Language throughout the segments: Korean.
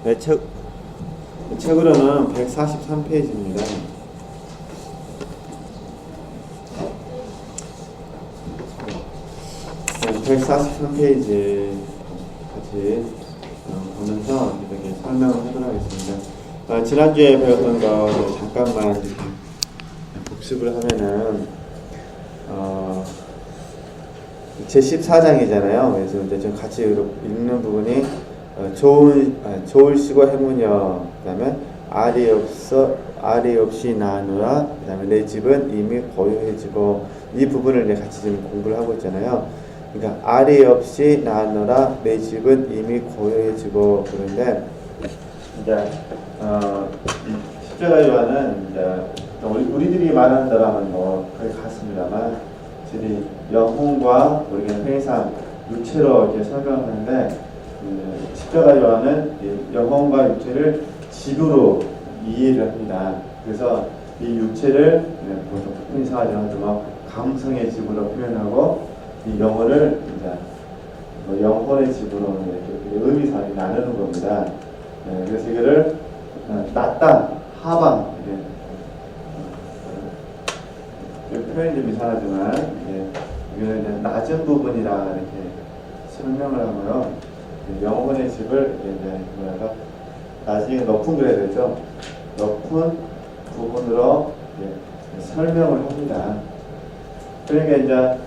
네, 책으로는 143페이지입니다. 네, 143페이지 같이 보면서 이렇게 설명을 하도록 하겠습니다. 지난주에 배웠던 거 잠깐만 복습을 하면은 제 14장이잖아요. 그래서 이제 좀 같이 읽는 부분이 좋을시고 행운이여, 그 다음에 알이 없이 나누라, 그 다음에 내 집은 이미 고요해지고, 이 부분을 이제 같이 지금 공부를 하고 있잖아요. 그러니까 알이 없이 나누라, 내 집은 이미 고요해지고. 그런데 이제 십자가 요한은 이제 우리들이 말하는 대로 하면 뭐 거의 같습니다만, 영혼과 우리가 항상 육체로 이렇게 설명하는데, 십자가 요한은 영혼과 육체를 집으로 이해를 합니다. 그래서 이 육체를 보통 이상하지만 뭐 감성의 집으로 표현하고, 이 영혼을 이제 영혼의 집으로 이렇게 의미상이 나누는 겁니다. 그래서 이거를 낮다, 하방, 표현이 좀 이상하지만 이거는 낮은 부분이라 이렇게 설명을 하고요. 영혼의 집을 이제 뭐랄까 나중에 높은 그래야 되죠. 높은 부분으로 설명을 합니다. 그러니까 이제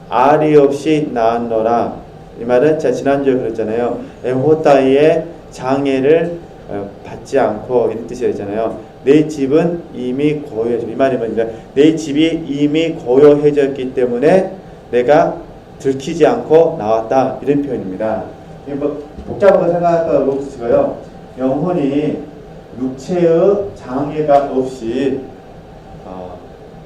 알이 없이 낳았노라, 이 말은 제가 지난주에 그랬잖아요. 에호다이의 장애를 받지 않고, 이런 뜻이었잖아요. 내 집은 이미 고요해졌기, 이 말이면 이제 내 집이 이미 고요해졌기 때문에 내가 들키지 않고 나왔다, 이런 표현입니다. 뭐 복잡한 거 생각할 거 없으시고요. 영혼이 육체의 장애가 없이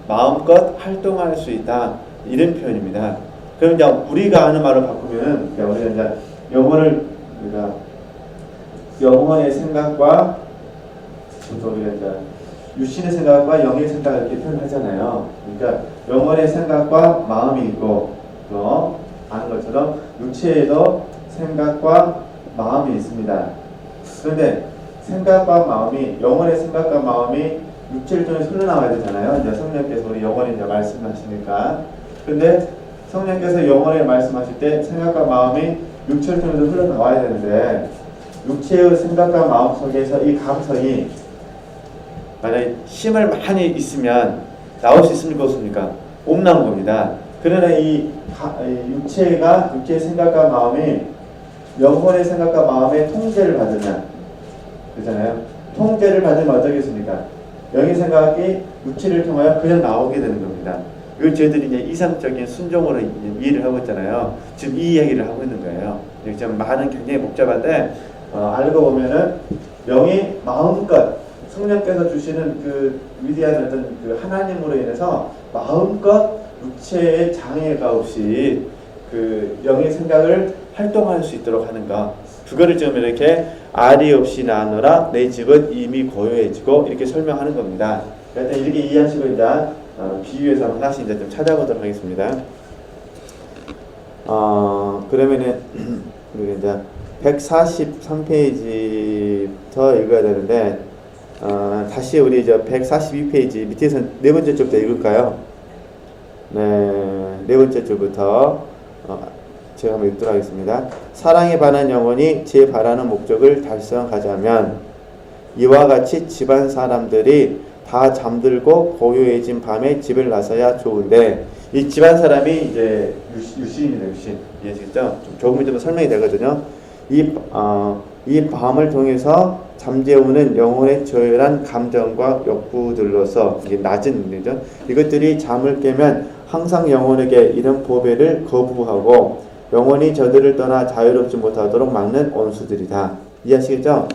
마음껏 활동할 수 있다, 이런 표현입니다. 그럼 이제 우리가 하는 말을 바꾸면, 우리가 이제 영혼을, 우리가 영혼의 생각과 우리가 이제 육신의 생각과 영의 생각을 이렇게 표현하잖아요. 그러니까 영혼의 생각과 마음이 있고, 또 아는 것처럼 육체에도 생각과 마음이 있습니다. 그런데 생각과 마음이, 영혼의 생각과 마음이 육체를 통해 흘러나와야 되잖아요. 이제 성령께서 우리 영혼에 이제 말씀하시니까. 그런데 성령께서 영혼에 말씀하실 때 생각과 마음이 육체를 통해서 흘러나와야 되는데, 육체의 생각과 마음 속에서 이 감성이 만약에 힘을 많이 있으면 나올 수 있습니까, 없습니까? 못 나오는 겁니다. 그러나 이 육체의 생각과 마음이 영혼의 생각과 마음의 통제를 받으면, 그렇잖아요. 통제를 받으면 어떻겠습니까? 영의 생각이 육체를 통하여 그냥 나오게 되는 겁니다. 이걸 저희들이 이제 이상적인 순종으로 이해를 하고 있잖아요. 지금 이 이야기를 하고 있는 거예요. 좀 말은 굉장히 복잡한데, 알고 보면은 영이 마음껏 성령께서 주시는 그 위대한 어떤 그 하나님으로 인해서 마음껏 육체의 장애가 없이 그 영의 생각을 활동할 수 있도록 하는 것, 그거를 지금 이렇게 알이 없이 나누라, 내 집은 이미 고요해지고, 이렇게 설명하는 겁니다. 그래서 이렇게 이해하시고 이제 비유해서 하나씩 이제 좀 찾아보도록 하겠습니다. 그러면은 우리 이제 143페이지부터 읽어야 되는데, 다시 우리 저 142페이지 밑에서 네 번째 줄부터 읽을까요? 네 번째 줄부터 제가 한번 읽도록 하겠습니다. 사랑에 반한 영혼이 제 바라는 목적을 달성하자면 이와 같이 집안 사람들이 다 잠들고 고요해진 밤에 집을 나서야 좋은데, 이 집안 사람이 이제 유신입니다. 유신. 이해하시겠죠? 조금 좀 설명이 되거든요. 이 밤을 통해서 잠재우는 영혼의 저열한 감정과 욕구들로서, 이게 낮은 능력이죠. 이것들이 잠을 깨면 항상 영혼에게 이런 보배를 거부하고 영혼이 저들을 떠나 자유롭지 못하도록 막는 원수들이다. 이해하시겠죠?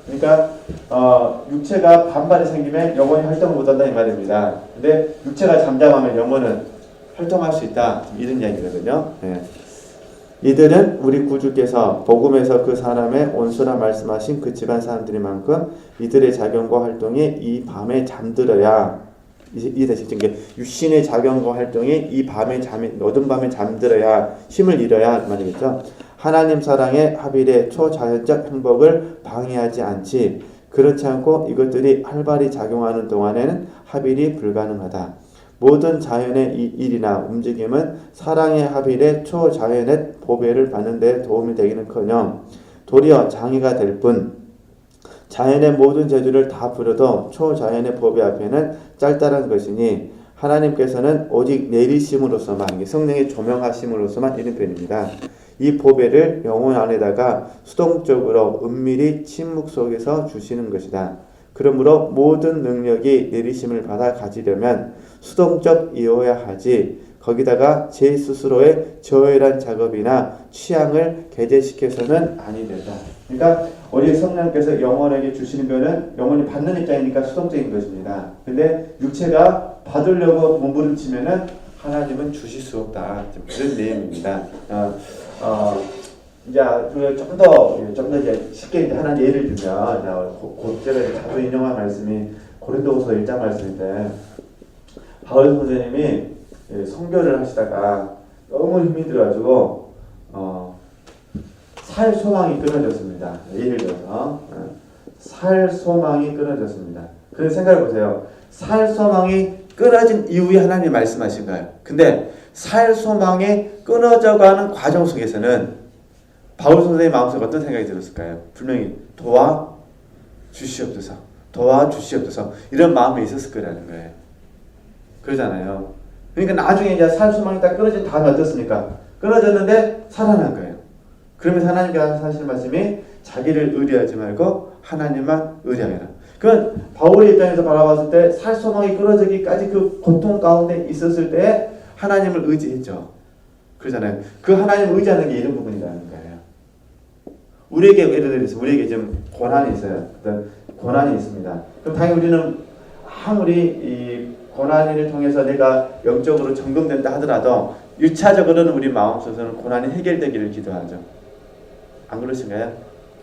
그러니까 육체가 반발이 생기면 영혼이 활동을 못한다, 이 말입니다. 근데 육체가 잠잠하면 영혼은 활동할 수 있다, 이런 이야기거든요. 네. 이들은 우리 구주께서 복음에서 그 사람의 원수라 말씀하신 그 집안 사람들이만큼 이들의 작용과 활동이 이 밤에 잠들어야, 이해되시죠? 육신의 작용과 활동이 이 밤에 어두운 밤에 잠들어야, 힘을 잃어야 말이겠죠. 하나님 사랑의 합일의 초자연적 행복을 방해하지 않지. 그렇지 않고 이것들이 활발히 작용하는 동안에는 합일이 불가능하다. 모든 자연의 일이나 움직임은 사랑의 합일의 초자연의 보배를 받는 데 도움이 되기는커녕 도리어 장애가 될 뿐, 자연의 모든 재주를 다 부려도 초자연의 보배 앞에는 짤짤한 것이니 하나님께서는 오직 내리심으로서만, 성령의 조명하심으로서만 이런 편입니다. 이 보배를 영혼 안에다가 수동적으로 은밀히 침묵 속에서 주시는 것이다. 그러므로 모든 능력이 내리심을 받아 가지려면 수동적이어야 하지, 거기다가 제 스스로의 저열한 작업이나 취향을 개재시켜서는 아니 된다. 그러니까 우리 성령께서 영혼에게 주시는 거는 영혼이 받는 입장이니까 수동적인 것입니다. 근데 육체가 받으려고 몸부림치면은 하나님은 주실 수 없다. 그런 내용입니다. 이제 좀 더 이제 쉽게 이제 하나 예를 들면, 제가 자주 인용한 말씀이 고린도후서 1장 말씀인데, 바울 선생님이 선교를 하시다가 너무 힘이 들어가지고 살 소망이 끊어졌습니다. 예를 들어서 살 소망이 끊어졌습니다. 그래서 생각해 보세요. 살 소망이 끊어진 이후에 하나님 말씀하신 거예요. 근데 살 소망이 끊어져가는 과정 속에서는 바울 선생의 마음속에 어떤 생각이 들었을까요? 분명히 도와주시옵소서, 도와주시옵소서 이런 마음이 있었을 거라는 거예요. 그러잖아요. 그러니까 나중에 이제 살 소망이 딱 끊어진 다음에 어떻습니까? 끊어졌는데 살아난 거예요. 그러면서 하나님께서 하시는 말씀이 자기를 의뢰하지 말고 하나님만 의뢰하라. 그건 바울의 입장에서 바라봤을 때 살 소망이 끊어지기까지 그 고통 가운데 있었을 때 하나님을 의지했죠. 그러잖아요. 그 하나님을 의지하는 게 이런 부분이라는 거예요. 우리에게 예를 들어서 우리에게 지금 고난이 있어요. 어떤 고난이 있습니다. 그럼 당연히 우리는 아무리 이 고난을 통해서 내가 영적으로 점검된다 하더라도 1차적으로는 우리 마음속에서는 고난이 해결되기를 기도하죠. 안 그러신가요?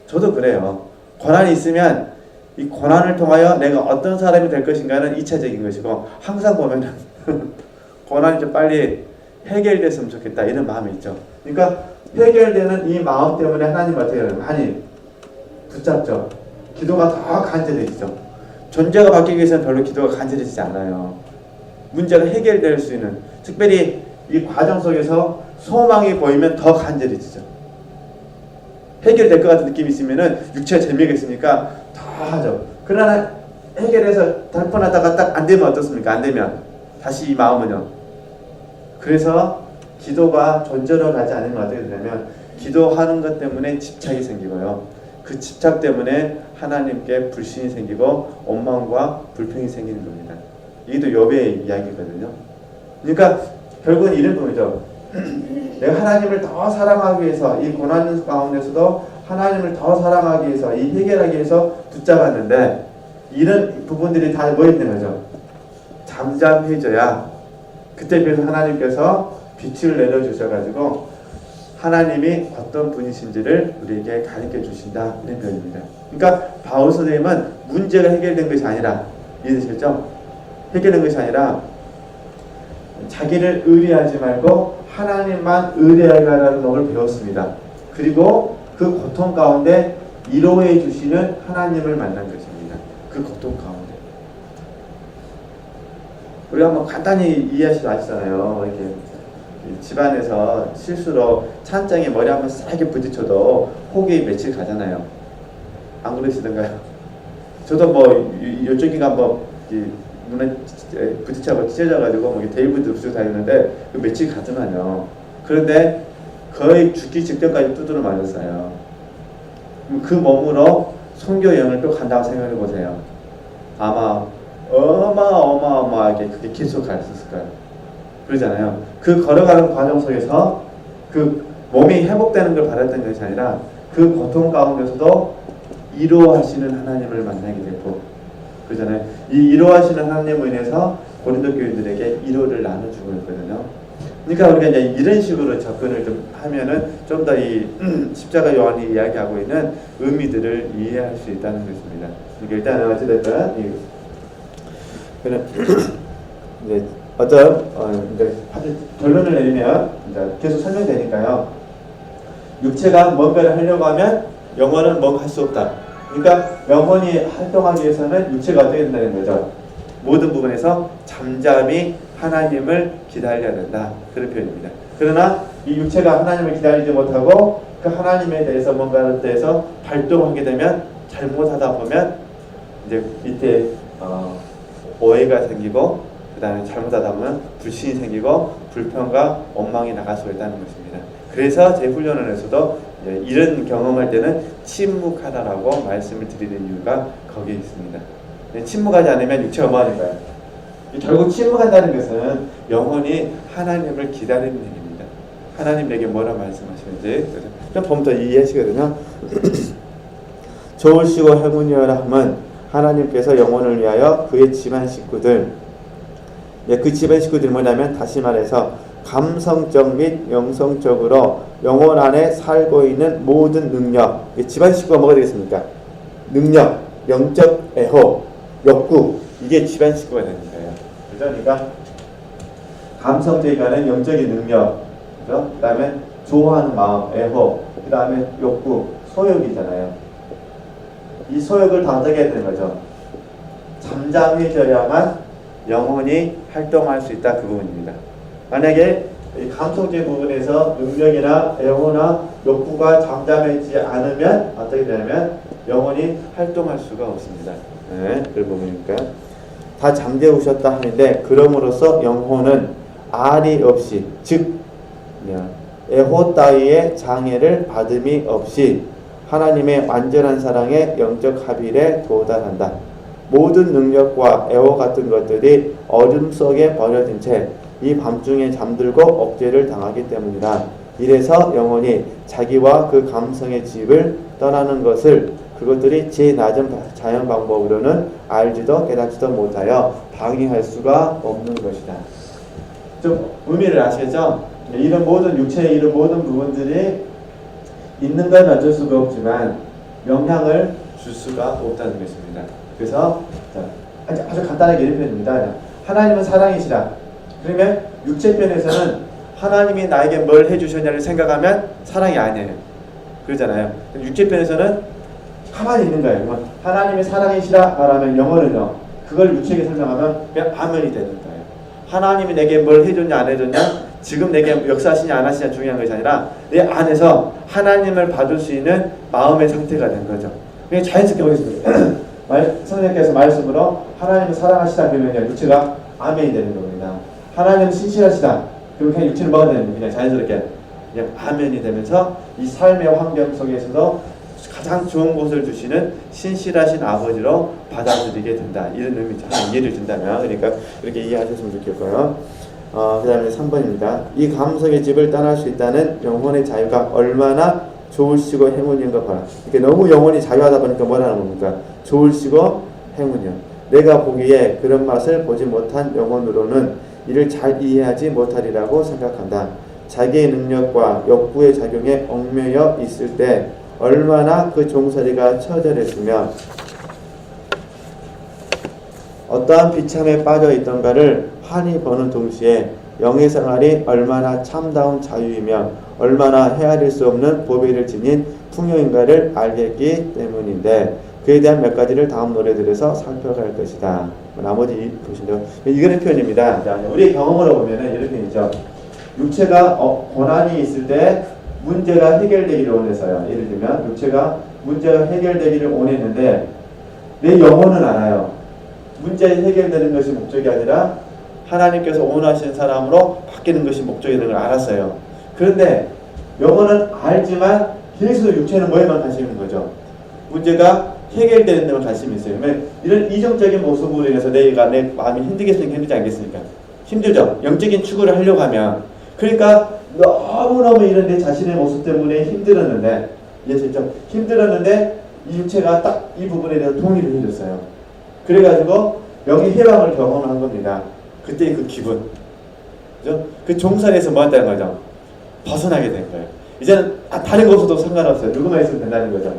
저도 그래요. 고난이 있으면 이 고난을 통하여 내가 어떤 사람이 될 것인가는 2차적인 것이고, 항상 보면은 고난이 좀 빨리 해결됐으면 좋겠다 이런 마음이 있죠. 그러니까 해결되는 이 마음 때문에 하나님 어떻게 해요? 많이 붙잡죠. 기도가 더 간절해지죠. 존재가 바뀌기 위해서는 별로 기도가 간절해지지 않아요. 문제가 해결될 수 있는, 특별히 이 과정 속에서 소망이 보이면 더 간절해지죠. 해결될 것 같은 느낌이 있으면은 육체가 재미가 있으니까 더 하죠. 그러나 해결해서 달뻔하다가 딱 안 되면 어떻습니까? 안 되면 다시 이 마음은요. 그래서 기도가 존재로 가지 않으면 어떻게 되냐면 기도하는 것 때문에 집착이 생기고요. 그 집착 때문에 하나님께 불신이 생기고 원망과 불평이 생기는 겁니다. 이게 또 욥의 이야기거든요. 그러니까 결국은 이런 거죠. 내가 하나님을 더 사랑하기 위해서 이 고난 가운데서도 하나님을 더 사랑하기 위해서 이 해결하기 위해서 붙잡았는데 이런 부분들이 다 뭐 있는 거죠? 잠잠해져야 그때 비해서 하나님께서 빛을 내려주셔가지고 하나님이 어떤 분이신지를 우리에게 가르쳐 주신다 이런 표현입니다. 그러니까 바울 선생님은 문제가 해결된 것이 아니라, 이해되셨죠? 해결된 것이 아니라 자기를 의뢰하지 말고 하나님만 의뢰하라는 것을 배웠습니다. 그리고 그 고통 가운데 위로해 주시는 하나님을 만난 것입니다. 그 고통 가운데 우리가 한번 간단히 이해하시잖아요. 이렇게 집안에서 실수로 찬장에 머리 한번 세게 부딪혀도 혹이 며칠 가잖아요. 안 그러시던가요? 저도 뭐 이쪽이가 한번 눈에 부딪혀서 찢어져가지고 뭐 데이브도 붙이고 다녔는데 그 며칠 가더만요. 그런데 거의 죽기 직전까지 두드려 맞았어요. 그 몸으로 선교 여행을 또 간다고 생각해 보세요. 아마 어마어마하게 그게 계속 갔었을 거예요. 그러잖아요. 그 걸어가는 과정 속에서 그 몸이 회복되는 걸 바랐던 것이 아니라 그 고통 가운데서도 위로하시는 하나님을 만나게 되고, 그러잖아요. 이 위로하시는 하나님으로 인해서 고린도 교인들에게 위로를 나눠주고 있거든요. 그러니까 우리가 이제 이런 식으로 접근을 좀 하면은 좀 더 이 십자가 요한이 이야기하고 있는 의미들을 이해할 수 있다는 것입니다. 그러니까 일단은 어찌됐든 이제 어떤 이제 결론을 내리면 이제 계속 설명되니까요. 육체가 뭔가를 하려고 하면 영혼은 뭔가 할 수 없다. 그러니까 영혼이 활동하기 위해서는 육체가 어떻게 된다는 거죠? 모든 부분에서 잠잠히 하나님을 기다려야 된다. 그런 표현입니다. 그러나 이 육체가 하나님을 기다리지 못하고 그 하나님에 대해서 뭔가를 대해서 발동하게 되면 잘못하다 보면 이제 밑에 오해가 생기고 그 다음에 잘못하다 보면 불신이 생기고 불평과 원망이 나갈 수 있다는 것입니다. 그래서 제 훈련원에서도 이런 경험할 때는 침묵하라라고 말씀을 드리는 이유가 거기에 있습니다. 침묵하지 않으면 육체가 뭐 하니까요? 결국 침묵한다는 것은 영혼이 하나님을 기다리는 일입니다. 하나님 내게 뭐라 말씀하시는지 좀 보면 더 이해하시거든요. 좋으시고 행운이여라 함은 하나님께서 영혼을 위하여 그의 집안 식구들, 그 집안 식구들이 뭐냐면 다시 말해서 감성적 및 영성적으로 영혼 안에 살고 있는 모든 능력, 집안 식구가 뭐가 되겠습니까? 능력, 영적 애호, 욕구, 이게 집안 식구가 되는 거예요. 그죠? 그러니까 감성적이가는 영적인 능력, 그죠? 그 다음에 좋아하는 마음, 애호, 그 다음에 욕구, 소욕이잖아요. 이 소욕을 다 어떻게 해야 되는 거죠? 잠잠해져야만 영혼이 활동할 수 있다, 그 부분입니다. 만약에 이 감성적인 부분에서 능력이나 애호나 욕구가 잠잠해지지 않으면 어떻게 되냐면 영혼이 활동할 수가 없습니다. 네, 그 부분이니까 다 잠재우셨다 하는데 그럼으로써 영혼은 알이 없이 즉 애호 따위의 장애를 받음이 없이 하나님의 완전한 사랑의 영적 합일에 도달한다. 모든 능력과 애호 같은 것들이 어둠 속에 버려진 채 이 밤중에 잠들고 억제를 당하기 때문이다. 이래서 영혼이 자기와 그 감성의 집을 떠나는 것을 그것들이 제 낮은 자연 방법으로는 알지도 깨닫지도 못하여 방해할 수가 없는 것이다. 좀 의미를 아시겠죠? 이런 모든 육체의 이런 모든 부분들이 있는 건 어쩔 수가 없지만 영향을 줄 수가 없다는 것입니다. 그래서 아주 간단하게 이런 표현입니다. 하나님은 사랑이시라. 그러면 육체편에서는 하나님이 나에게 뭘 해주셨냐를 생각하면 사랑이 아니에요. 그러잖아요. 육체편에서는 가만히 있는 거예요. 하나님의 사랑이시라 말하면 영어는요. 그걸 육체에 설명하면 그냥 아멘이 되는 거예요. 하나님이 내게 뭘 해줬냐 안 해줬냐 지금 내게 역사하시냐 안 하시냐 중요한 것이 아니라 내 안에서 하나님을 받을 수 있는 마음의 상태가 된 거죠. 그냥 자연스럽게 보겠습니다. 선생님께서 말씀으로 하나님을 사랑하시다 그러면 육체가 아멘이 되는 겁니다. 하나님은 신실하시다. 그럼 그냥 육체는 뭐가 되는 거예요? 그냥 자연스럽게 그냥 아멘이 되면서 이 삶의 환경 속에서도 가장 좋은 곳을 주시는 신실하신 아버지로 받아들이게 된다. 이런 의미죠. 이해를 준다면 그러니까 이렇게 이해하셨으면 좋겠고요. 그 다음에 3번입니다. 이 감성의 집을 떠날 수 있다는 영혼의 자유가 얼마나 좋으시고 행운인가 봐라. 이렇게 너무 영혼이 자유하다 보니까 뭐라는 겁니까? 좋으시고 행운이요. 내가 보기에 그런 맛을 보지 못한 영혼으로는 이를 잘 이해하지 못하리라고 생각한다. 자기의 능력과 욕구의 작용에 얽매여 있을 때 얼마나 그 종소리가 처절했으며 어떠한 비참에 빠져 있던가를 환히 보는 동시에 영의 생활이 얼마나 참다운 자유이며 얼마나 헤아릴 수 없는 보배를 지닌 풍요인가를 알겠기 때문인데 그에 대한 몇 가지를 다음 노래들에서 살펴갈 것이다. 나머지 보시죠. 이거는 표현입니다. 자, 우리 경험으로 보면은 이런 표현이죠. 육체가 고난이 있을 때 문제가 해결되기를 원해서요. 예를 들면 육체가 문제가 해결되기를 원했는데 내 영혼은 알아요. 문제 해결되는 것이 목적이 아니라 하나님께서 원하시는 사람으로 바뀌는 것이 목적이 되는 걸 알았어요. 그런데 영혼은 알지만 계속 육체는 뭐에만 관심이 있는 거죠. 문제가 해결되는 데만 관심이 있어요. 그러면 이런 이정적인 모습으로 인해서 내 마음이 힘들겠습니까? 힘들지 않겠습니까? 힘들죠. 영적인 추구를 하려고 하면. 그러니까 너무너무 이런 내 자신의 모습 때문에 힘들었는데 이해하시죠? 힘들었는데 이 육체가 딱 이 부분에 대해서 동의를 해줬어요. 그래가지고 영의 해방을 경험한 겁니다. 그때 그 기분, 그죠? 그 종살이에서 뭐 한다는 거죠? 벗어나게 된 거예요. 이제는 다른 것도 상관없어요. 누구만 있으면 된다는 거죠.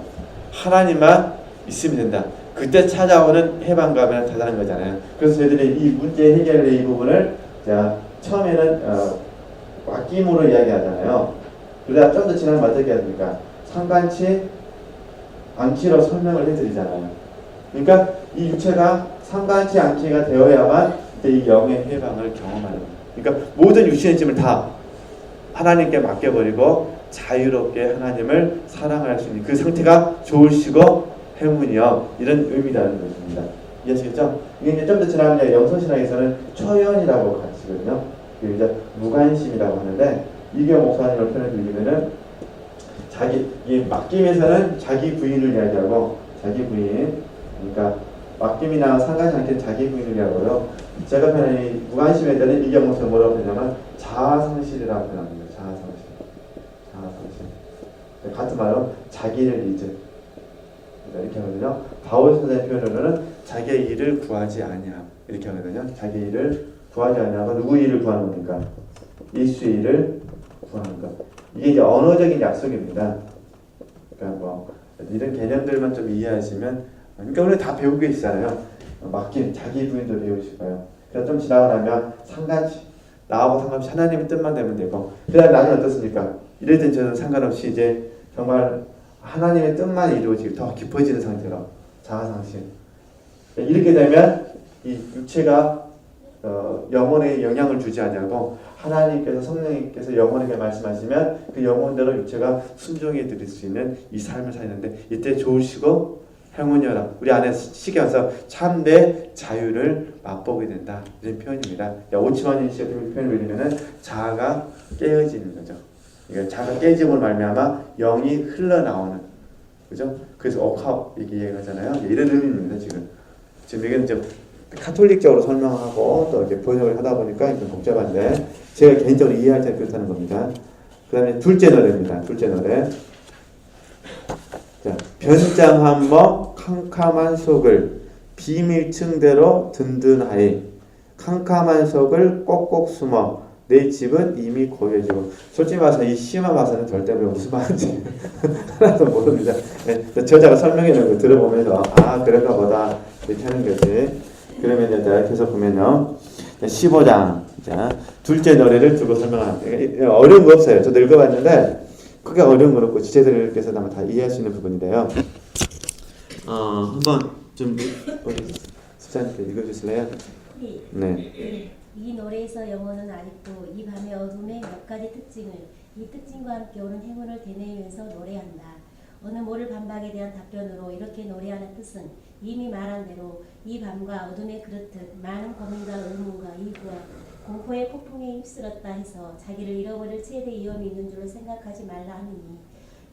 하나님만 있으면 된다. 그때 찾아오는 해방감이 대단한 거잖아요. 그래서 저희들이 이 문제 해결의 이 부분을 자 처음에는 맡김으로 이야기하잖아요. 그러다 좀 더 지나면 어떻게 해야 됩니까? 상관치 않기로 설명을 해드리잖아요. 그러니까 이 육체가 상관치 않기가 되어야만 이 영의 해방을 경험하는 거예요. 그러니까 모든 육신의 짐을 다 하나님께 맡겨버리고 자유롭게 하나님을 사랑할 수 있는 그 상태가 좋으시고 행운이요, 이런 의미라는 것입니다. 이해하시겠죠? 이게 이제 좀 더 지나면 영성신학에서는 초연이라고 가르치거든요. 이제 무관심이라고 하는데, 이경 목사님을 표현해 드리면은 이 맡김에서는 자기 부인을 이야기하고, 자기 부인, 그러니까 맡김이나 상관이 않게 자기 부인을 이야기하고요. 제가 표현한 이 무관심에 대한 이경 목사님 뭐라고 표현하면 자아상실이라고 표현합니다. 자아상실. 같은 말로 자기를 잊은. 이렇게 하거든요. 바울 선생의 표현으로는 자기의 일을 구하지 아니함, 이렇게 하거든요. 자기의 일을 구하지 아니하고 누구 일을 구하는 겁니까? 예수의 일을 구하는 것. 이게 이제 언어적인 약속입니다. 그러니까 뭐 이런 개념들만 좀 이해하시면, 그러니까 오늘 다 배우고 계시잖아요. 맡긴 자기 부인도 배우실 거예요. 그래서 좀 지나고 나면 상관없이 나하고 상관없이 하나님의 뜻만 되면 되고, 그다음 나는 어떻습니까? 이래든 저는 상관없이 이제 정말 하나님의 뜻만 이루어지고 더 깊어지는 상태로 자아상실. 이렇게 되면 이 육체가 영혼에 영향을 주지 않냐고, 하나님께서 성령님께서 영혼에게 말씀하시면 그 영혼대로 육체가 순종해 드릴 수 있는 이 삶을 사는데, 이때 좋으시고 행운이여라. 우리 안에 시기와서 참된 자유를 맛보게 된다, 이런 표현입니다. 오치만인 씨의 표현을 빌리면은 자아가 깨어지는 거죠. 그러니까 자아가 깨짐으로 말미암아 영이 흘러나오는, 그죠? 그래서 옥합 얘기하잖아요. 이런 의미입니다. 지금 이건 좀 카톨릭적으로 설명하고 또 이렇게 번역을 하다 보니까 좀 복잡한데, 제가 개인적으로 이해할 때 그렇다는 겁니다. 그 다음에 둘째 노래입니다. 둘째 노래. 자, 변장한 뭐 캄캄한 속을 비밀층대로 든든하이, 캄캄한 속을 꼭꼭 숨어 내 집은 이미 고요해지고. 솔직히 말해서 이 시만 봐서는 절대 무슨 말인지 하나도 모릅니다. 네, 저자가 설명해 놓은 거 들어보면서 그런가 보다 이렇게 하는 거지. 그러면 이제 계속 보면요, 15장 자, 둘째 노래를 두고 설명합니다. 어려운 거 없어요. 저도 읽어봤는데 크게 어려운 건 없고 지체들께서 아마 다 이해할 수 있는 부분인데요. 한번 좀 수장님께 읽어주실래요? 네. 이 노래에서 영혼은 아직도 이 밤의 어둠의 몇 가지 특징을, 이 특징과 함께 오는 행운을 되뇌이면서 노래한다. 어느 모를 반박에 대한 답변으로 이렇게 노래하는 뜻은 이미 말한 대로 이 밤과 어둠에 그렇듯 많은 고민과 의문과 이구와 공포의 폭풍에 휩쓸었다 해서 자기를 잃어버릴 최대 위험이 있는 줄로 생각하지 말라 하느니,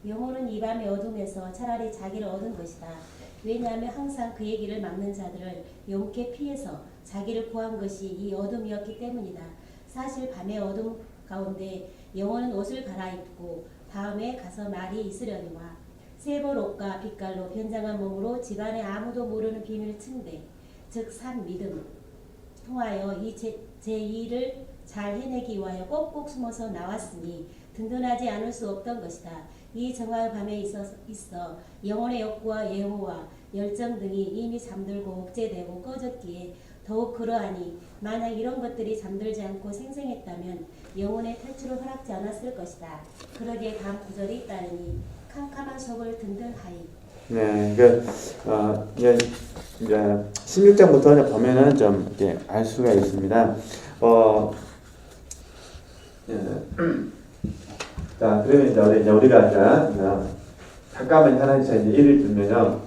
영혼은 이 밤의 어둠에서 차라리 자기를 얻은 것이다. 왜냐하면 항상 그의 길을 막는 자들을 용케 피해서 자기를 구한 것이 이 어둠이었기 때문이다. 사실 밤의 어둠 가운데 영혼은 옷을 갈아입고 다음에 가서 말이 있으려니와, 세벌 옷과 빛깔로 변장한 몸으로 집안에 아무도 모르는 비밀 층대, 즉 산 믿음 통하여 이 제2를 잘 해내기 위하여 꼭꼭 숨어서 나왔으니 든든하지 않을 수 없던 것이다. 이 정화의 밤에 있어 영혼의 욕구와 예호와 열정 등이 이미 잠들고 억제되고 꺼졌기에 더욱 그러하니, 만약 이런 것들이 잠들지 않고 생생했다면 영혼의 탈출을 허락지 않았을 것이다. 그러기에 다음 구절이 따르니 캄캄한 속을 든든하이. 네, 이제 16장부터 보면은 좀 이렇게 알 수가 있습니다. 자, 그러면 이제 우리가 잠깐만 하나 이제 예를 들면요,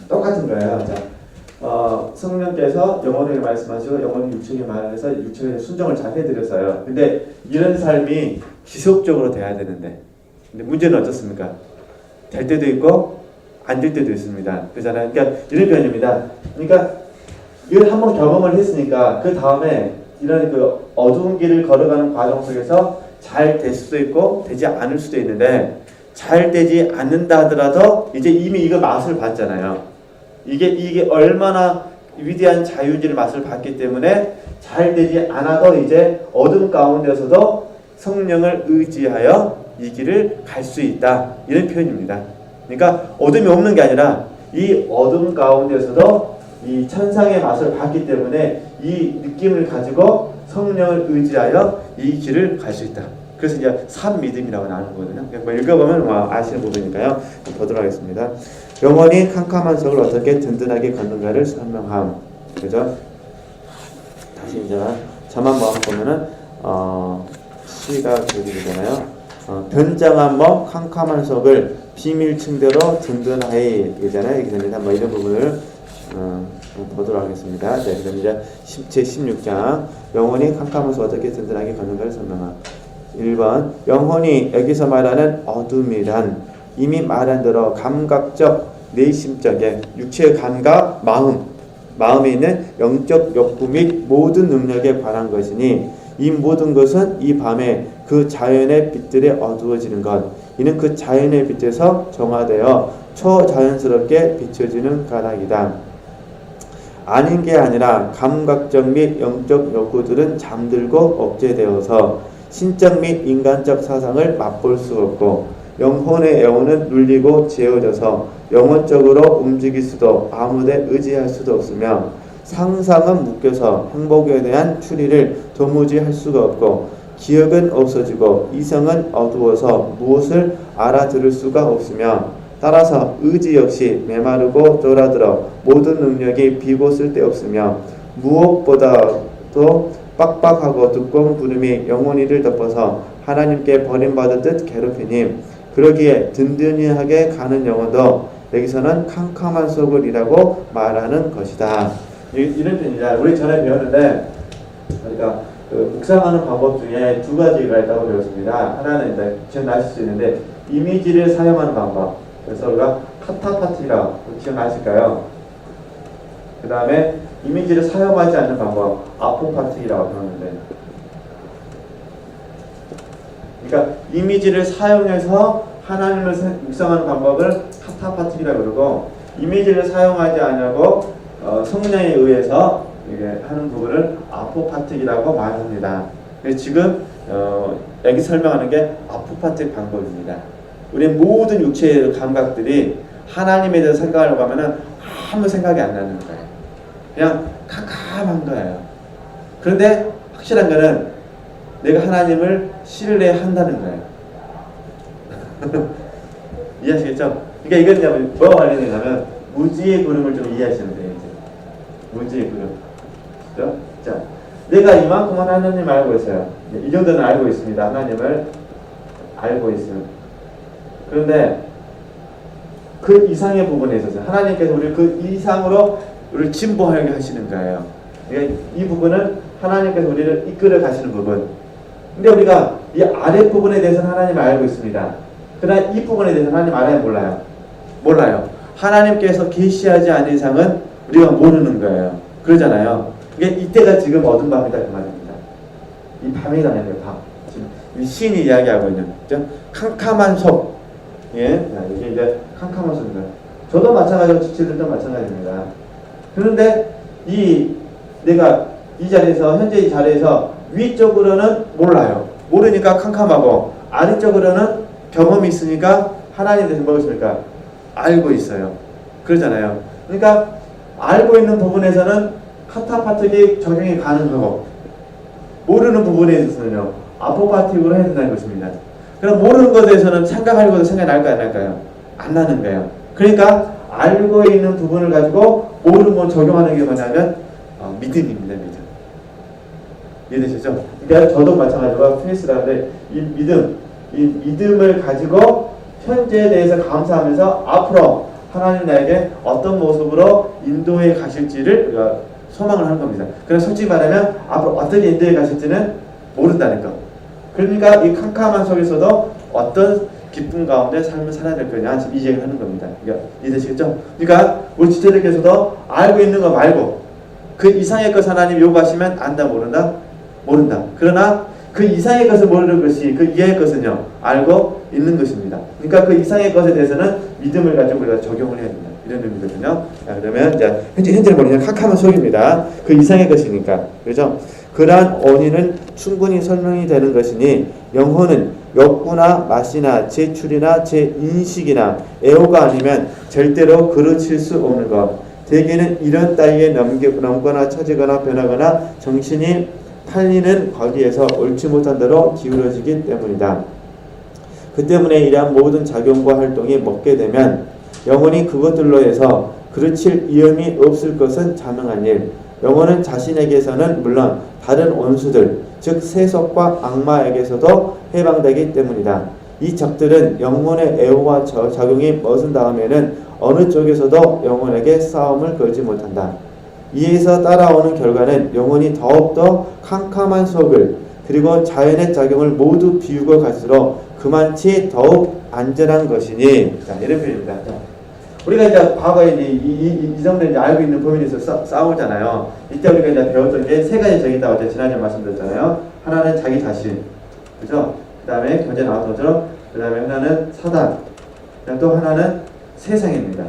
똑같은 거예요. 자, 성령께서 영혼에게 말씀하시고 영혼이 육체에게 말을 해서 육체에 순종을 잘 해드렸어요. 근데 이런 삶이 지속적으로 돼야 되는데, 근데 문제는 어떻습니까? 될 때도 있고 안 될 때도 있습니다. 그렇잖아요. 그러니까 이런 표현입니다. 그러니까 이걸 한번 경험을 했으니까 그 다음에 이런 그 어두운 길을 걸어가는 과정 속에서 잘 될 수도 있고 되지 않을 수도 있는데, 잘 되지 않는다 하더라도 이제 이미 이거 맛을 봤잖아요. 이게 얼마나 위대한 자유인지를 맛을 봤기 때문에 잘 되지 않아도 이제 어둠 가운데서도 성령을 의지하여 이 길을 갈 수 있다, 이런 표현입니다. 그러니까 어둠이 없는 게 아니라 이 어둠 가운데서도 이 천상의 맛을 봤기 때문에 이 느낌을 가지고 성령을 의지하여 이 길을 갈 수 있다, 그래서 이제 산 믿음이라고 나오는 거거든요. 뭐 읽어보면 뭐 아시는 부분이니까요. 보도록 하겠습니다. 영혼이 캄캄한 속을 어떻게 든든하게 걷는가를 설명함. 그죠? 다시 이제 저만 뭐 보면은 시가 그렇게 되잖아요. 변장한 몸 캄캄한 속을 비밀층대로 든든하게 되잖아요. 이렇게 됩니다. 뭐 이런 부분을 보도록 하겠습니다. 네, 그럼 이제 제 16장 영혼이 캄캄한 속 어떻게 든든하게 걷는가를 설명함. 1번 영혼이 여기서 말하는 어둠이란 이미 말한 대로 감각적 내심적인 육체의 감각 마음에 있는 영적 욕구 및 모든 능력에 관한 것이니 이 모든 것은 이 밤에 그 자연의 빛들에 어두워지는 것 이는 그 자연의 빛에서 정화되어 초자연스럽게 비춰지는 가닥이다. 아닌 게 아니라 감각적 및 영적 욕구들은 잠들고 억제되어서 신적 및 인간적 사상을 맛볼 수 없고 영혼의 애원은 눌리고 재어져서 영혼적으로 움직일 수도 아무데 의지할 수도 없으며 상상은 묶여서 행복에 대한 추리를 도무지 할 수가 없고 기억은 없어지고 이성은 어두워서 무엇을 알아들을 수가 없으며 따라서 의지 역시 메마르고 쫄아들어 모든 능력이 비고 쓸데없으며 무엇보다도 빡빡하고 두꺼운 구름이 영혼이를 덮어서 하나님께 버림받은 듯 괴롭히니 그러기에 든든하게 가는 영혼도 여기서는 캄캄한 속을이라고 말하는 것이다. 이런 편이다. 우리 전에 배웠는데 우리가 묵상하는 방법 중에 두 가지가 있다고 배웠습니다. 하나는 이제 기억나실 수 있는데 이미지를 사용하는 방법. 그래서 우리가 카타파티라고 기억나실까요? 그 다음에 이미지를 사용하지 않는 방법, 아포파티라고 배웠는데, 그러니까 이미지를 사용해서 하나님을 묵상하는 방법을 카타파티라고 그러고, 이미지를 사용하지 않냐고 성령에 의해서 이게 하는 부분을 아포파틱이라고 말합니다. 그래서 지금 여기 설명하는 게 아포파틱 방법입니다. 우리 모든 육체의 감각들이 하나님에 대해서 생각하려고 하면은 아무 생각이 안 나는 거예요. 그냥 캄캄한 거예요. 그런데 확실한 거는 내가 하나님을 신뢰한다는 거예요. 이해하시겠죠? 그러니까 이건 뭐와 관련되냐면 무지의 구름을 좀 이해하시면 돼요. 이제. 무지의 구름. 그죠? 자, 내가 이만큼은 하나님 알고 있어요. 이 정도는 알고 있습니다. 하나님을 알고 있어요. 그런데 그 이상의 부분에 있어서 하나님께서 우리를 그 이상으로 우리를 진보하게 하시는 거예요. 그러니까 이 부분은 하나님께서 우리를 이끌어 가시는 부분. 근데 우리가 이 아래 부분에 대해서는 하나님을 알고 있습니다. 그러나 이 부분에 대해서는 하나님 알아요? 몰라요? 몰라요. 하나님께서 계시하지 않은 이상은 우리가 모르는 거예요. 그러잖아요. 그러니까 이때가 지금 어둠 밤이다 그 말입니다. 이 밤이라는 거예요. 밤. 지금 이 신이 이야기하고 있는 그죠? 캄캄한 속. 예, 이게 이제 캄캄한 속입니다. 저도 마찬가지고 지체들도 마찬가지입니다. 그런데 내가 이 자리에서 현재 이 자리에서 위쪽으로는 몰라요. 모르니까 캄캄하고 아래쪽으로는 경험이 있으니까 하나님에 대해서 뭐겠습니까? 알고 있어요. 그러잖아요. 그러니까 알고 있는 부분에서는 카타파틱이 적용이 가능하고 모르는 부분에 있어서는요 아포파틱으로 해야 된다는 것입니다. 그럼 모르는 것에 대해서는 생각하려고도 생각이 날까요? 안 날까요? 안 나는 거예요. 그러니까 알고 있는 부분을 가지고 모르는 걸 적용하는 게 뭐냐면 믿음입니다. 믿음. 이해되시죠? 그러니까 저도 마찬가지로 페이스라는데 이 믿음을 가지고 현재에 대해서 감사하면서 앞으로 하나님 나에게 어떤 모습으로 인도해 가실지를 우리가 소망을 하는 겁니다. 그래서 솔직히 말하면 앞으로 어떤 인도해 가실지는 모른다는 거. 그러니까 이 캄캄한 속에서도 어떤 기쁨 가운데 삶을 살아야 될 거냐 지금 이 얘기를 하는 겁니다. 이해되시겠죠? 그러니까 우리 지체들께서도 알고 있는 거 말고 그 이상의 것 하나님 요구하시면 안다 모른다? 모른다. 그러나 그 이상의 것을 모르는 것이 그 이하의 것은요 알고 있는 것입니다. 그러니까 그 이상의 것에 대해서는 믿음을 가지고 우리가 적용을 해야 된다. 이런 의미거든요. 자, 그러면 이제 현재를 보면 캄캄한 속입니다. 그 이상의 것이니까. 그렇죠? 그러한 원인은 충분히 설명이 되는 것이니 영혼은 욕구나 맛이나 제 추리나 제 인식이나 애호가 아니면 절대로 그르칠 수 없는 것. 대개는 이런 따위에 넘거나 처지거나 변하거나 정신이 탈리는 거기에서 옳지 못한 대로 기울어지기 때문이다. 그 때문에 이러한 모든 작용과 활동이 먹게 되면 영혼이 그것들로 해서 그르칠 위험이 없을 것은 자명한 일. 영혼은 자신에게서는 물론 다른 원수들, 즉 세속과 악마에게서도 해방되기 때문이다. 이 적들은 영혼의 애호와 작용이 멎은 다음에는 어느 쪽에서도 영혼에게 싸움을 걸지 못한다. 이에서 따라오는 결과는 영혼이 더욱더 캄캄한 속을 그리고 자연의 작용을 모두 비우고 갈수록 그만치 더욱 안전한 것이니. 자, 이런 표현입니다. 우리가 이제 과거에 이 정도는 이제 알고 있는 범위에서 싸우잖아요. 이때 우리가 이제 배웠던 게 세 가지 적이 있다고 지난주에 말씀드렸잖아요. 하나는 자기 자신, 그죠? 그 다음에 경제 나왔던 것처럼, 그 다음에 하나는 사단, 또 하나는 세상입니다.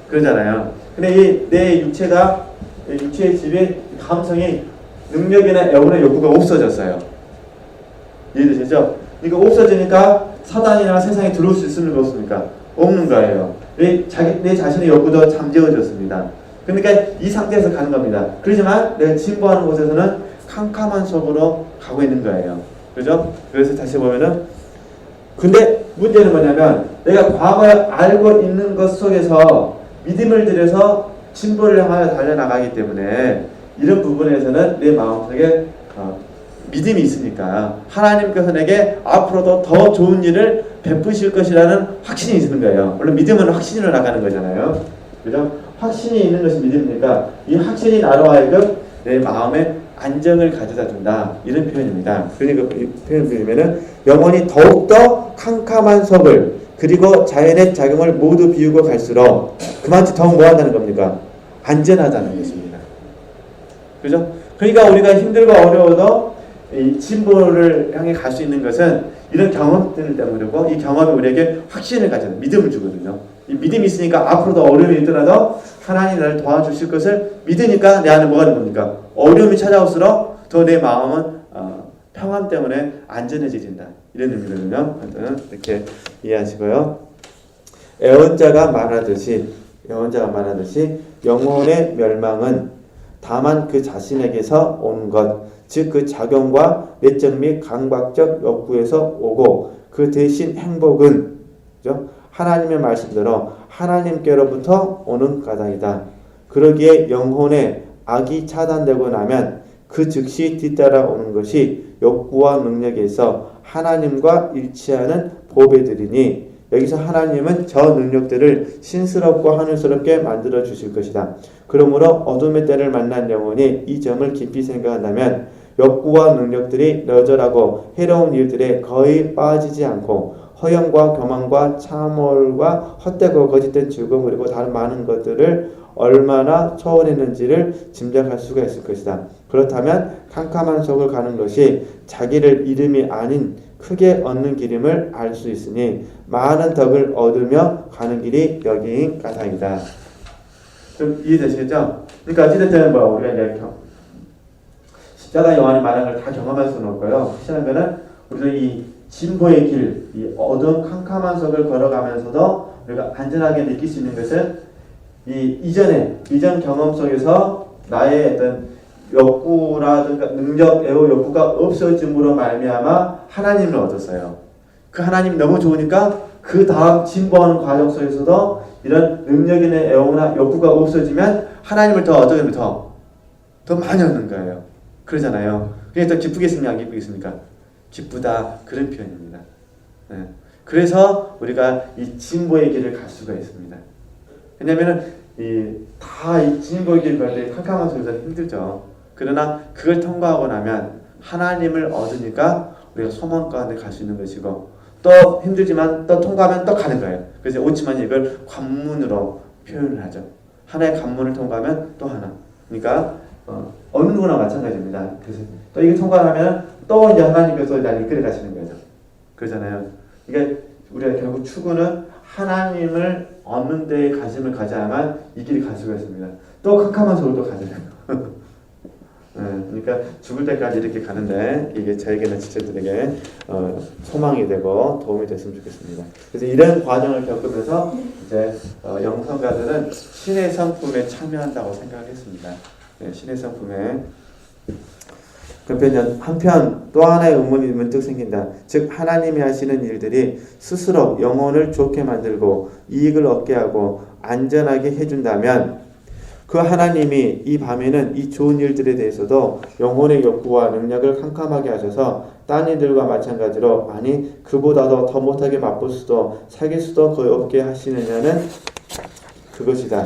그러잖아요. 근데 이 내 육체가, 육체의 집에 감성이, 능력이나 애원의 욕구가 없어졌어요. 이해되시죠? 이거 없어지니까 사단이나 세상에 들어올 수 있습니까? 없습니까? 없는 거예요. 내 자신의 욕구도 잠재워졌습니다. 그러니까 이 상태에서 가는 겁니다. 그렇지만 내가 진보하는 곳에서는 캄캄한 속으로 가고 있는 거예요. 그죠? 그래서 다시 보면은, 근데 문제는 뭐냐면 내가 과거에 알고 있는 것 속에서 믿음을 들여서 진보를 향하여 달려나가기 때문에 이런 부분에서는 내 마음속에 믿음이 있으니까 하나님께서 내게 앞으로도 더 좋은 일을 베푸실 것이라는 확신이 있는 거예요. 물론 믿음은 확신으로 나가는 거잖아요. 그죠? 확신이 있는 것이 믿음이니까 이 확신이 나로 하여금 내 마음에 안정을 가져다 준다. 이런 표현입니다. 그러니까 이 표현 보면은 영혼이 더욱더 캄캄한 속을 그리고 자연의 작용을 모두 비우고 갈수록 그만치 더욱 뭐 한다는 겁니까? 안전하다는 것입니다. 그죠? 그러니까 우리가 힘들고 어려워도 이 진보를 향해 갈 수 있는 것은 이런 경험들 때문이고, 이 경험이 우리에게 확신을 가져요. 믿음을 주거든요. 이 믿음이 있으니까 앞으로도 어려움이 있더라도 하나님이 나를 도와주실 것을 믿으니까 내 안에 뭐가 되는 겁니까? 어려움이 찾아올수록 더 내 마음은 평안 때문에 안전해진다. 이런 의미거든요. 이렇게 이해하시고요. 애언자가 말하듯이 영혼의 멸망은 다만 그 자신에게서 온 것, 즉 그 작용과 내적 및 감각적 욕구에서 오고, 그 대신 행복은, 그죠? 하나님의 말씀대로 하나님께로부터 오는 까닭이다. 그러기에 영혼의 악이 차단되고 나면 그 즉시 뒤따라오는 것이 욕구와 능력에서 하나님과 일치하는 보배들이니, 여기서 하나님은 저 능력들을 신스럽고 하늘스럽게 만들어 주실 것이다. 그러므로 어둠의 때를 만난 영혼이 이 점을 깊이 생각한다면 욕구와 능력들이 너절하고 해로운 일들에 거의 빠지지 않고 허영과 교만과 참월과 헛되고 거짓된 즐거움 그리고 다른 많은 것들을 얼마나 초월했는지를 짐작할 수가 있을 것이다. 그렇다면 캄캄한 속을 가는 것이 자기를 잃음이 아닌 크게 얻는 길임을 알 수 있으니 많은 덕을 얻으며 가는 길이 여기인 까닭이다. 좀 이해되시겠죠? 그러니까 어찌됐든 우리가 이제 십자가 요한이 말한 걸 다 경험할 수는 없고요. 확실한 거는 우리도 이 진보의 길, 이 어두운 캄캄한 속을 걸어가면서도 우리가 안전하게 느낄 수 있는 것은 이전 경험 속에서 나의 어떤 욕구라든가 능력, 애호, 욕구가 없어짐으로 말미암아 하나님을 얻었어요. 그 하나님이 너무 좋으니까 그 다음 진보하는 과정 속에서도 이런 능력이나 애호나 욕구가 없어지면 하나님을 더 어떻게 하면 더 많이 얻는 거예요. 그러잖아요. 그게 더 기쁘겠습니까? 안 기쁘겠습니까? 기쁘다. 그런 표현입니다. 네. 그래서 우리가 이 진보의 길을 갈 수가 있습니다. 왜냐면은 이 진보의 길을 갈 때 캄캄한 속에서 힘들죠. 그러나 그걸 통과하고 나면 하나님을 얻으니까 우리가 소망 가운데 갈 수 있는 것이고, 또 힘들지만 또 통과하면 또 가는 거예요. 그래서 오치만 이걸 관문으로 표현을 하죠. 하나의 관문을 통과하면 또 하나. 그러니까 어느 누구나 마찬가지입니다. 그래서 또 이게 통과하면 또 이제 하나님께서 날 이끌어 가시는 거죠. 그러잖아요. 그러니까 우리가 결국 추구는 하나님을 얻는 데에 관심을 가져야만 이 길이 갈 수가 있습니다. 또 캄캄한 속을 또 가잖아요. 그러니까 죽을 때까지 이렇게 가는데 이게 저에게는 지체들에게 소망이 되고 도움이 됐으면 좋겠습니다. 그래서 이런 과정을 겪으면서 이제 영성가들은 신의 성품에 참여한다고 생각했습니다. 네, 신의 성품에. 한편 또 하나의 의문이 문득 생긴다. 즉 하나님이 하시는 일들이 스스로 영혼을 좋게 만들고 이익을 얻게 하고 안전하게 해준다면 그 하나님이 이 밤에는 이 좋은 일들에 대해서도 영혼의 욕구와 능력을 캄캄하게 하셔서 딴 이들과 마찬가지로 아니 그보다도 더 못하게 맛볼 수도 사귈 수도 거의 없게 하시느냐는 그것이다.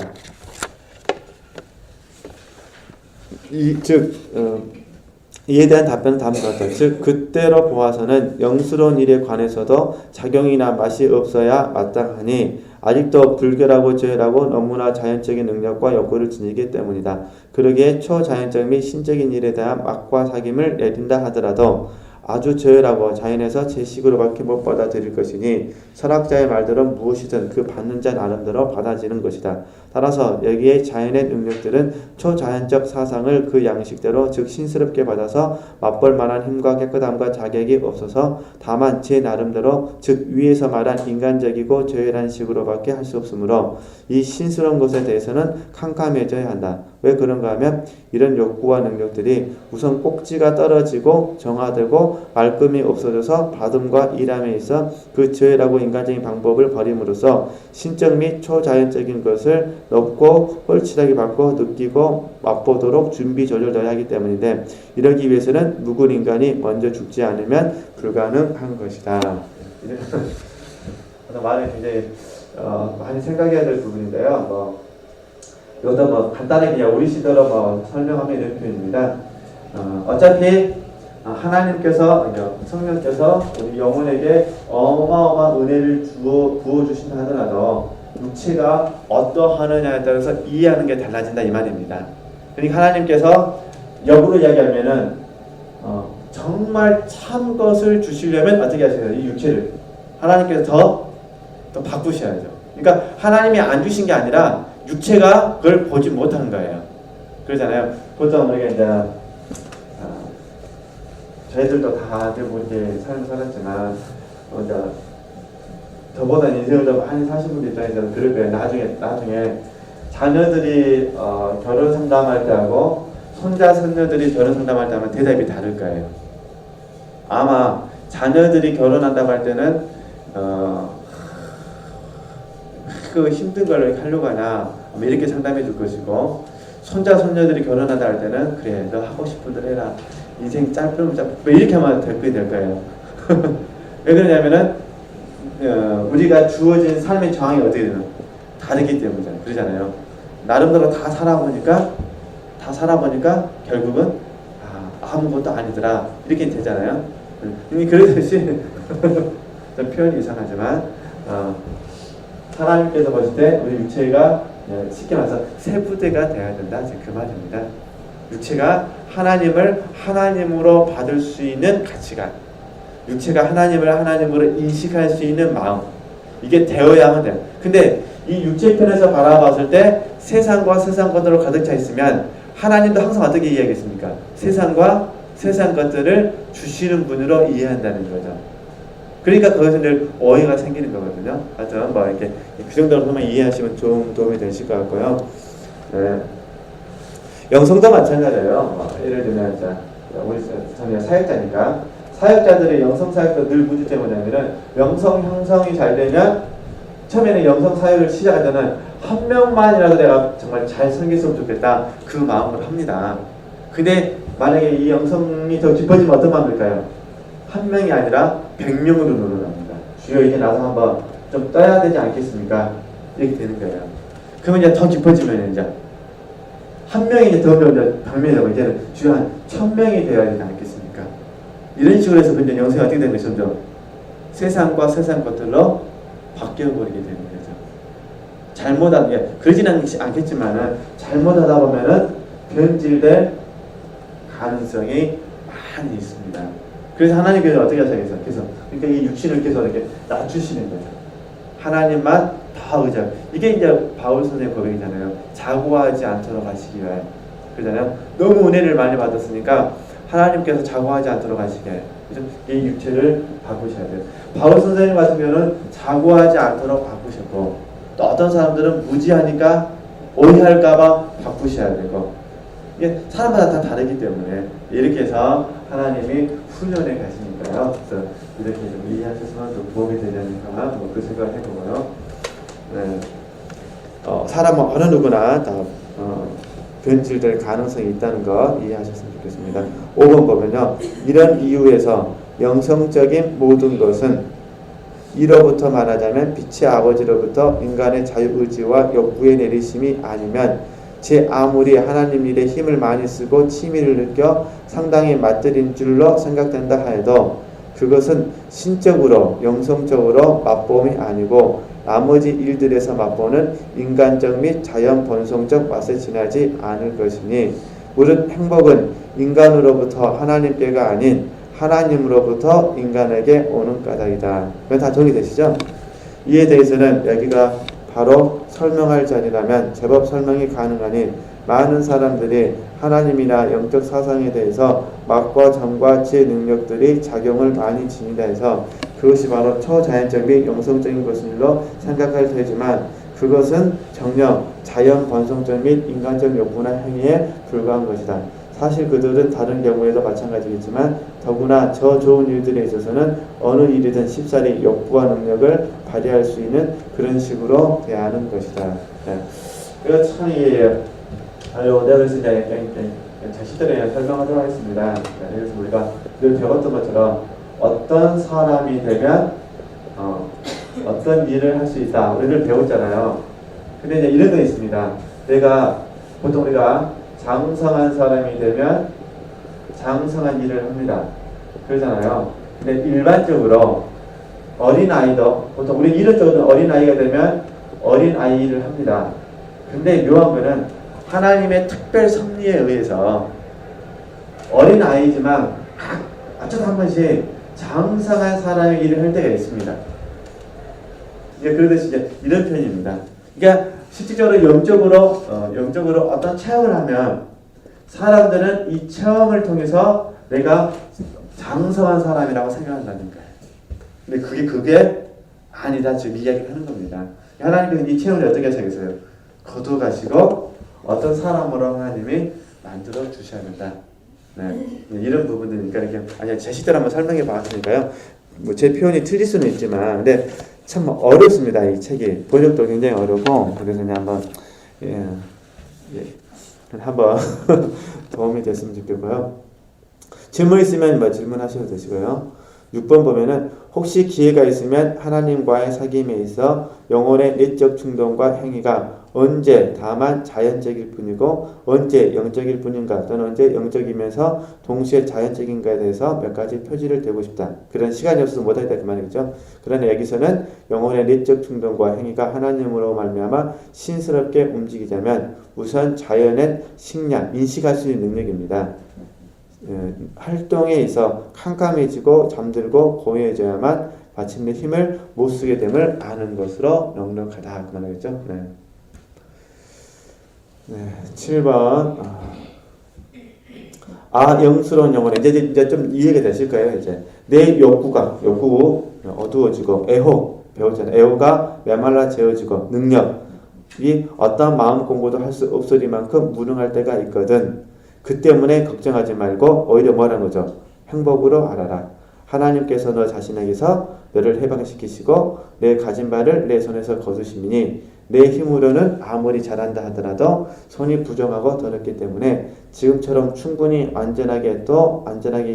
이에 대한 답변은 다음과 같다. 즉 그때로 보아서는 영스러운 일에 관해서도 작용이나 맛이 없어야 마땅하니 아직도 불결하고 죄라고 너무나 자연적인 능력과 욕구를 지니기 때문이다. 그러기에 초자연적 및 신적인 일에 대한 맛과 사귐을 내린다 하더라도 아주 저열하고 자연에서 제식으로밖에 못 받아들일 것이니 철학자의 말대로 무엇이든 그 받는 자 나름대로 받아지는 것이다. 따라서 여기에 자연의 능력들은 초자연적 사상을 그 양식대로 즉 신스럽게 받아서 맛볼 만한 힘과 깨끗함과 자격이 없어서 다만 제 나름대로 즉 위에서 말한 인간적이고 저열한 식으로밖에 할 수 없으므로 이 신스러운 것에 대해서는 캄캄해져야 한다. 왜 그런가 하면 이런 욕구와 능력들이 우선 꼭지가 떨어지고 정화되고 말끔히 없어져서 받음과 일함에 있어 그 저열하고 인간적인 방법을 버림으로써 신적 및 초자연적인 것을 높고 홀칠하게 받고 느끼고 맛보도록 준비 조절되어야 하기 때문인데 이러기 위해서는 묵은 인간이 먼저 죽지 않으면 불가능한 것이다. 말이 굉장히 많이 생각해야 될 부분인데요. 여기다 간단하게 그냥 우리 시대로 설명하면 이런 표현입니다. 어차피 하나님께서 성령께서 우리 영혼에게 어마어마한 은혜를 부어주신다 하더라도 육체가 어떠하느냐에 따라서 이해하는 게 달라진다 이 말입니다. 그러니까 하나님께서 역으로 이야기하면은 정말 참 것을 주시려면 어떻게 하셔야 돼요? 이 육체를 하나님께서 더 바꾸셔야죠. 그러니까 하나님이 안 주신 게 아니라 육체가 그걸 보지 못하는 거예요. 그러잖아요. 보통 우리가 이제 저희들도 다들 이렇게 삶을 살았지만 이제 저보다 인생을 더 많이 사신 분들 입장에서는 그럴 거예요. 나중에 자녀들이 결혼 상담할 때하고 손자 손녀들이 결혼 상담할 때 하면 대답이 다를 거예요. 아마 자녀들이 결혼한다고 할 때는 그 힘든 걸 하려고 하냐 이렇게 상담해 줄 것이고 손자 손녀들이 결혼한다 할 때는 그래 너 하고 싶은 대로 해라 인생 짧으면 짧고 이렇게 하면 될 거예요. 왜 그러냐면은 우리가 주어진 삶의 정황이 어떻게 되나 다르기 때문이잖아요. 그러잖아요. 나름대로 다 살아보니까 결국은 아무것도 아니더라 이렇게 되잖아요. 그러듯이 좀 표현이 이상하지만 하나님께서 보실 때 우리 육체가 쉽게 말해서 새 부대가 돼야 된다. 그 말입니다. 육체가 하나님을 하나님으로 받을 수 있는 가치관, 육체가 하나님을 하나님으로 인식할 수 있는 마음, 이게 되어야만 돼요. 근데 이 육체 편에서 바라봤을 때 세상과 세상 것들로 가득 차 있으면 하나님도 항상 어떻게 이해하겠습니까? 세상과 세상 것들을 주시는 분으로 이해한다는 거죠. 그러니까 거기서 늘 오해가 생기는 거거든요. 하여튼 이렇게 그 정도로 보면 이해하시면 좀 도움이 되실 것 같고요. 네. 영성도 마찬가지예요. 예를 들면 저는 사역자니까 사역자들의 영성 사역도 늘 문제점이 뭐냐면은 영성 형성이 잘 되면 처음에는 영성 사역을 시작할 때는 한 명만이라도 내가 정말 잘 섬겼으면 좋겠다 그 마음으로 합니다. 근데 만약에 이 영성이 더 깊어지면 어떤 마음일까요? 한 명이 아니라 100명으로 늘어납니다. 주여 이제 나서 한번 좀 떠야 되지 않겠습니까? 이렇게 되는 거예요. 그러면 이제 더 깊어지면 이제 한 명이 이제 더 배우면 100명이라고 이제는 주여 한 1000명이 되어야 되지 않겠습니까? 이런 식으로 해서 이제 영성이 어떻게 되는 거죠? 점점 세상과 세상 것들로 바뀌어버리게 되는 거죠. 잘못하는 게 그러지는 않겠지만은 잘못하다 보면은 변질될 가능성이 많이 있습니다. 그래서 하나님께서 어떻게 하시겠어요? 그러니까 이 육신을 계속 이렇게 낮추시는 거죠. 하나님만 다 의지하. 이게 이제 바울 선생의 고백이잖아요. 자고하지 않도록 하시기 위하여. 그러잖아요. 너무 은혜를 많이 받았으니까 하나님께서 자고하지 않도록 하시게 해요. 그래서 이 육체를 바꾸셔야 돼요. 바울 선생님 같은 경우는 자고하지 않도록 바꾸셨고 또 어떤 사람들은 무지하니까 오해할까봐 바꾸셔야 되고 이게 사람마다 다 다르기 때문에 이렇게 해서 하나님이 훈련해 가시니까요. 그래서 이렇게 좀 이해하셔서 좀 도움이 되지 않을까 그 생각을 해보고요. 네. 사람은 어느 누구나 다 변질될 가능성이 있다는 거 이해하셨으면 좋겠습니다. 5번 보면요. 이런 이유에서 영성적인 모든 것은 이로부터 말하자면 빛의 아버지로부터 인간의 자유의지와 욕구의 내리심이 아니면 제 아무리 하나님 일에 힘을 많이 쓰고 치밀을 느껴 상당히 맞들인 줄로 생각된다 하여도 그것은 신적으로 영성적으로 맛보험이 아니고 나머지 일들에서 맛보는 인간적 및 자연 본성적 맛에 지나지 않을 것이니 무릇 행복은 인간으로부터 하나님께가 아닌 하나님으로부터 인간에게 오는 까닭이다. 이건 다 정리되시죠? 이에 대해서는 여기가 바로 설명할 자리라면 제법 설명이 가능하니 많은 사람들이 하나님이나 영적 사상에 대해서 맛과 정과 제 능력들이 작용을 많이 지니다 해서 그것이 바로 초자연적 및 영성적인 것일로 생각할 테지만 그것은 정녕 자연 본성적 및 인간적 욕구나 행위에 불과한 것이다. 사실 그들은 다른 경우에도 마찬가지겠지만 더구나 저 좋은 일들에 있어서는 어느 일이든 쉽사리 욕구와 능력을 발휘할 수 있는 그런 식으로 대하는 것이다. 네. 이거 참 이해해요. 그래서 이제 자식들에 설명하도록 하겠습니다. 그래서 우리가 늘 배웠던 것처럼 어떤 사람이 되면 어떤 일을 할 수 있다. 우리를 배웠잖아요. 근데 이제 이런 거 있습니다. 보통 우리가 장성한 사람이 되면 장성한 일을 합니다. 그러잖아요. 근데 일반적으로 어린아이도 보통 우리 이런적으로 어린아이가 되면 어린아이 일을 합니다. 근데 묘한 거는 하나님의 특별 섭리에 의해서 어린아이지만 어쩌다 한 번씩 장성한 사람의 일을 할 때가 있습니다. 이제 그러듯이 이제 이런 편입니다. 그러니까 실질적으로 영적으로 어떤 체험을 하면 사람들은 이 체험을 통해서 내가 장성한 사람이라고 생각한다는 거예요. 근데 그게 아니다. 지금 이야기를 하는 겁니다. 하나님께서 이 체험을 어떻게 하시겠어요? 거둬가시고 어떤 사람으로 하나님이 만들어 주셔야 된다. 네. 이런 부분들이니까 이렇게 제 시대로 한번 설명해 봤으니까요. 제 표현이 틀릴 수는 있지만, 근데 참 어렵습니다. 이 책이 번역도 굉장히 어렵고 그래서 그냥 한번 한번 도움이 됐으면 좋겠고요. 질문 있으면 질문하셔도 되시고요. 6번 보면은 혹시 기회가 있으면 하나님과의 사귐에 있어 영혼의 내적 충동과 행위가 언제 다만 자연적일 뿐이고 언제 영적일 뿐인가 또는 언제 영적이면서 동시에 자연적인가에 대해서 몇 가지 표지를 대고 싶다. 그런 시간이 없어서 못하겠다 그 말이죠. 그러나 여기서는 영혼의 내적 충동과 행위가 하나님으로 말미암아 신스럽게 움직이자면 우선 자연은 식량, 인식할 수 있는 능력입니다. 활동에 있어 캄캄해지고 잠들고 고요해져야만 마침내 힘을 못 쓰게 됨을 아는 것으로 넉넉하다. 그 말이겠죠. 네, 7번. 영스러운 영혼에 이제 좀 이해가 되실 거예요. 이제 내 욕구 어두워지고 애호 배웠잖아요. 애호가 메말라 재어지고 능력이 어떤 마음 공부도 할 수 없으리만큼 무능할 때가 있거든. 그 때문에 걱정하지 말고 오히려 뭐라는 거죠? 행복으로 알아라. 하나님께서 너 자신에게서 너를 해방시키시고 내 가진 바를 내 손에서 거두시미니 내 힘으로는 아무리 잘한다 하더라도 손이 부정하고 더럽기 때문에 지금처럼 충분히 완전하게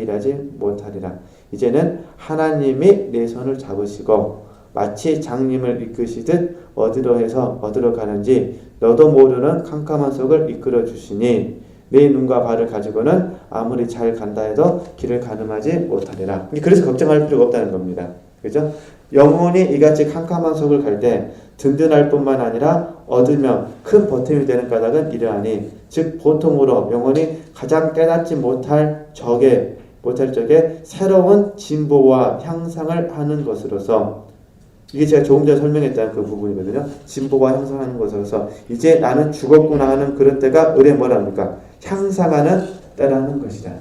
일하지 못하리라. 이제는 하나님이 내 손을 잡으시고 마치 장님을 이끄시듯 어디로 해서 어디로 가는지 너도 모르는 캄캄한 속을 이끌어 주시니 내 눈과 발을 가지고는 아무리 잘 간다 해도 길을 가늠하지 못하리라. 그래서 걱정할 필요가 없다는 겁니다. 그죠? 영혼이 이같이 캄캄한 속을 갈 때 든든할 뿐만 아니라 얻으며 큰 보탬이 되는 까닭은 이러하니 즉 보통으로 영혼이 가장 깨닫지 못할 적에 새로운 진보와 향상을 하는 것으로서 이게 제가 조금 전에 설명했던 그 부분이거든요. 진보와 향상하는 것으로서 이제 나는 죽었구나 하는 그런 때가 의뢰 뭐랍니까? 향상하는 때라는 것이다.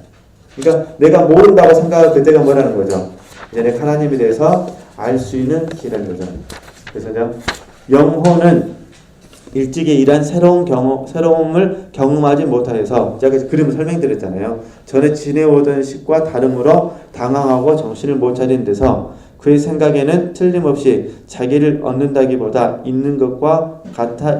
그러니까 내가 모른다고 생각할 그때가 뭐라는 거죠? 이제 내가 하나님에 대해서 알 수 있는 기회라는 거죠. 그래서 영혼은 일찍이 이러한 새로움을 경험하지 못하여서 제가 그림을 설명드렸잖아요. 전에 지내오던 식과 다름으로 당황하고 정신을 못 차리는 데서 그의 생각에는 틀림없이 자기를 얻는다기보다 있는 것과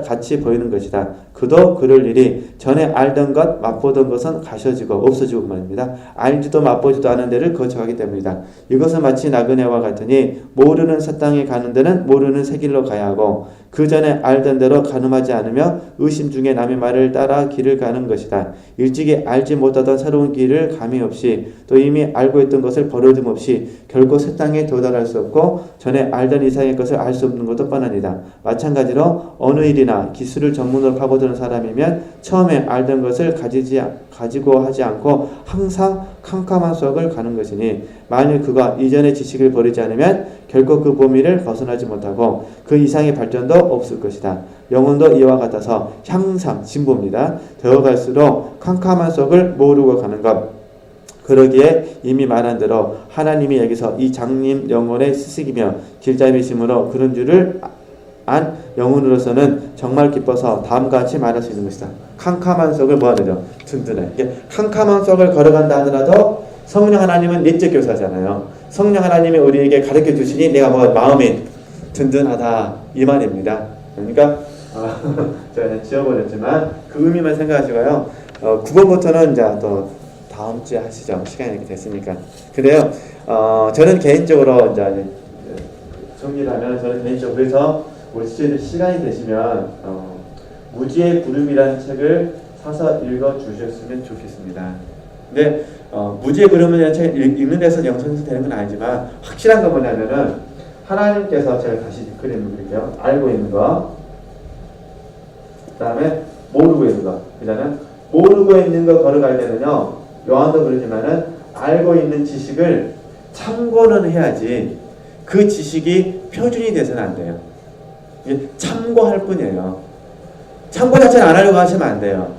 같이 보이는 것이다. 그도 그럴 일이 전에 알던 것, 맛보던 것은 가셔지고 없어지고 말입니다. 알지도 맛보지도 않은 데를 거쳐가기 때문이다. 이것은 마치 나그네와 같으니 모르는 새 땅에 가는 데는 모르는 새 길로 가야 하고 그 전에 알던 대로 가늠하지 않으며 의심 중에 남의 말을 따라 길을 가는 것이다. 일찍이 알지 못하던 새로운 길을 감이 없이 또 이미 알고 있던 것을 버려둠 없이 결코 새 땅에 도달할 수 없고 전에 알던 이상의 것을 알 수 없는 것도 뻔하니다. 마찬가지로 어느 일이나 기술을 전문으로 파고드는 사람이면 처음에 알던 것을 가지고 하지 않고 항상 캄캄한 속을 가는 것이니 만일 그가 이전의 지식을 버리지 않으면 결코 그 범위를 벗어나지 못하고 그 이상의 발전도 없을 것이다. 영혼도 이와 같아서 항상 진보입니다. 되어갈수록 캄캄한 속을 모르고 가는 것. 그러기에 이미 말한 대로 하나님이 여기서 이 장님 영혼의 스승이며 길잡이심으로 그런 줄을 안 영혼으로서는 정말 기뻐서 다음과 같이 말할 수 있는 것이다. 캄캄한 속을 뭐 하죠? 든든해. 이게 캄캄한 속을 걸어간다 하더라도 성령 하나님은 내적 교사잖아요. 성령 하나님이 우리에게 가르쳐 주시니 내가 뭐 마음이 든든하다 이 말입니다. 그러니까 제가 지워버렸지만 그 의미만 생각하시고요. 9번부터는 이제 또 다음 주에 하시죠. 시간이 이렇게 됐으니까. 그래요. 저는 개인적으로 이제 정리를 하면 저는 개인적으로 그래서 우리 시청자들 시간이 되시면 무지의 부름이라는 책을 사서 읽어 주셨으면 좋겠습니다. 근데 무지의 부름이라는 책을 읽는 데서 영성에서 되는 건 아니지만 확실한 건 뭐냐면은 하나님께서 제가 다시 그림을 그릴게요. 알고 있는 거, 그 다음에 모르고 있는 거. 그다음에 모르고 있는 거 걸어갈 때는요. 요한도 그러지만은 알고 있는 지식을 참고는 해야지 그 지식이 표준이 돼서는 안 돼요. 참고할 뿐이에요. 참고 자체는 안 하려고 하시면 안 돼요.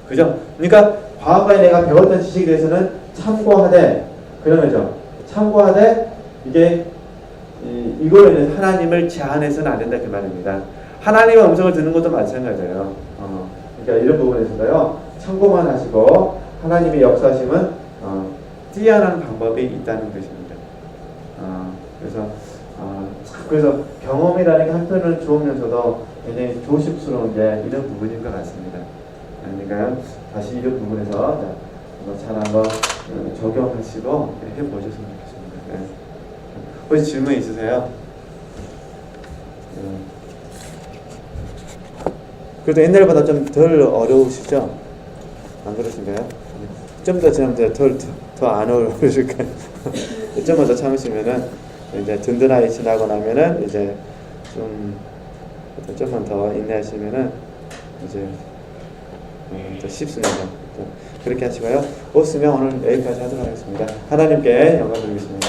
그죠? 그러니까 과거에 내가 배웠던 지식에 대해서는 참고하되 그런 거죠. 참고하되 이게 이걸로 하나님을 제한해서는 안 된다 그 말입니다. 하나님의 음성을 듣는 것도 마찬가지예요. 그러니까 이런 부분에서도요. 참고만 하시고 하나님의 역사심은 뛰어난 방법이 있다는 것입니다. 그래서 경험이라는 게 한편으로는 좋으면서도 굉장히 조심스러운 게 이런 부분인 것 같습니다. 그러니까 다시 이런 부분에서 잘 한번 적용하시고 해보셨으면 좋겠습니다. 네. 혹시 질문 있으세요? 그래도 옛날보다 좀 덜 어려우시죠? 안 그러신가요? 좀 더 안 어려우실까요? 좀만 더 참으시면은 이제 든든하게 지나고 나면은 이제 좀만 더 인내하시면은 이제 더 쉽습니다. 그렇게 하시고요. 없으면 오늘 여기까지 하도록 하겠습니다. 하나님께 영광 드리겠습니다.